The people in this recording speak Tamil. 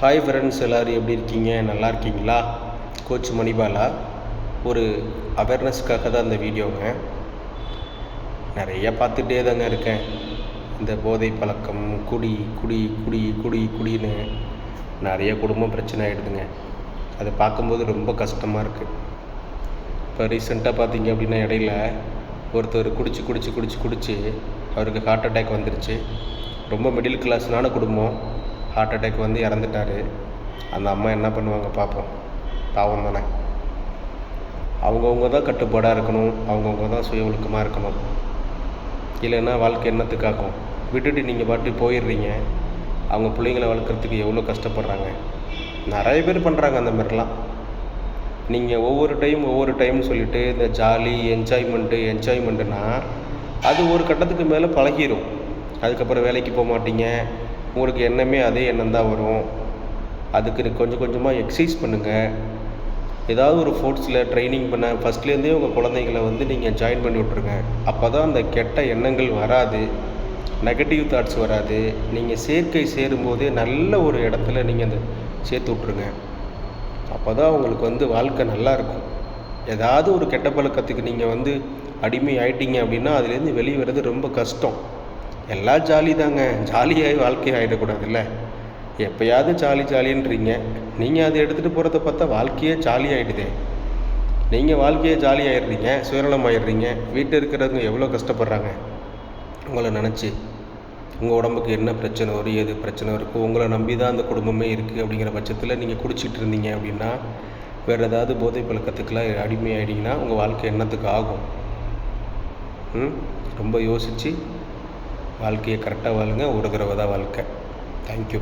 ஹாய் ஃப்ரெண்ட்ஸ், எல்லோரும் எப்படி இருக்கீங்க? நல்லா இருக்கீங்களா? கோச் மணிபாலா. ஒரு அவேர்னஸ்க்காக தான் இந்த வீடியோங்க. நிறையா பார்த்துட்டே தாங்க இருக்கேன். இந்த போதை பழக்கம், குடி குடி குடி குடி குடின்னு நிறைய குடும்ப பிரச்சனை ஆகிடுதுங்க. அதை பார்க்கும்போது ரொம்ப கஷ்டமாக இருக்குது. இப்போ ரீசெண்டாக பார்த்தீங்க அப்படின்னா இடையில ஒருத்தர் குடிச்சு அவருக்கு ஹார்ட் அட்டாக் வந்துருச்சு. ரொம்ப மிடில் கிளாஸ்னான குடும்பம். ஹார்ட் அட்டாக் வந்து இறந்துட்டார். அந்த அம்மா என்ன பண்ணுவாங்க பார்ப்போம். பாவம் தானே. அவங்கவுங்க தான் கட்டுப்பாடாக இருக்கணும், அவங்கவுங்க தான் சுய ஒழுக்கமாக இருக்கணும். இல்லைன்னா வாழ்க்கை என்னத்துக்காகும்? விட்டுட்டு நீங்கள் பாட்டு போயிடுறீங்க. அவங்க பிள்ளைங்களை வளர்க்குறதுக்கு எவ்வளோ கஷ்டப்படுறாங்க. நிறைய பேர் பண்ணுறாங்க அந்த மாதிரிலாம். நீங்கள் ஒவ்வொரு டைம்னு சொல்லிவிட்டு இந்த ஜாலி என்ஜாய்மெண்ட்டுனா அது ஒரு கட்டத்துக்கு மேலே பழகிடும். அதுக்கப்புறம் வேலைக்கு போக மாட்டீங்க. உங்களுக்கு எண்ணமே அதே எண்ணம் தான் வரும். அதுக்கு கொஞ்சம் கொஞ்சமாக எக்ஸசைஸ் பண்ணுங்கள். ஏதாவது ஒரு ஸ்போர்ட்ஸில் ட்ரைனிங் பண்ண ஃபஸ்ட்லேருந்தே உங்கள் குழந்தைங்களை வந்து நீங்கள் ஜாயின் பண்ணி விட்ருங்க. அப்போ தான் அந்த கெட்ட எண்ணங்கள் வராது, நெகட்டிவ் தாட்ஸ் வராது. நீங்கள் சேர்க்கை சேரும்போதே நல்ல ஒரு இடத்துல நீங்கள் அந்த சேர்த்து விட்ருங்க. அப்போ தான் உங்களுக்கு வந்து வாழ்க்கை நல்லாயிருக்கும். ஏதாவது ஒரு கெட்ட பழக்கத்துக்கு நீங்கள் வந்து அடிமை ஆகிட்டீங்க அப்படின்னா அதுலேருந்து வெளியே வர்றது ரொம்ப கஷ்டம். எல்லாம் ஜாலி தாங்க. ஜாலியாகி வாழ்க்கை ஆகிடக்கூடாதுல்ல. எப்போயாவது ஜாலின்றீங்க. நீங்கள் அதை எடுத்துகிட்டு போகிறத பார்த்தா வாழ்க்கையே ஜாலி ஆகிடுதே. நீங்கள் வாழ்க்கையே ஜாலி ஆகிடுறீங்க, சுயநலம் ஆகிடுறீங்க. வீட்டில் இருக்கிறவங்க எவ்வளோ கஷ்டப்படுறாங்க உங்களை நினச்சி. உங்கள் உடம்புக்கு என்ன பிரச்சனை வரும், எது பிரச்சனை இருக்கும், உங்களை நம்பி தான் அந்த குடும்பமே இருக்குது. அப்படிங்கிற பட்சத்தில் நீங்கள் குடிச்சிட்டு இருந்தீங்க அப்படின்னா வேறு ஏதாவது போதை பழக்கத்துக்கெல்லாம் அடிமை ஆகிட்டிங்கன்னா உங்கள் வாழ்க்கை என்னத்துக்கு ஆகும்? ரொம்ப யோசித்து வாழ்க்கையை கரெக்டாக வாழுங்க. ஒரு தடவை தான் வாழ்க்கை. தேங்க்யூ.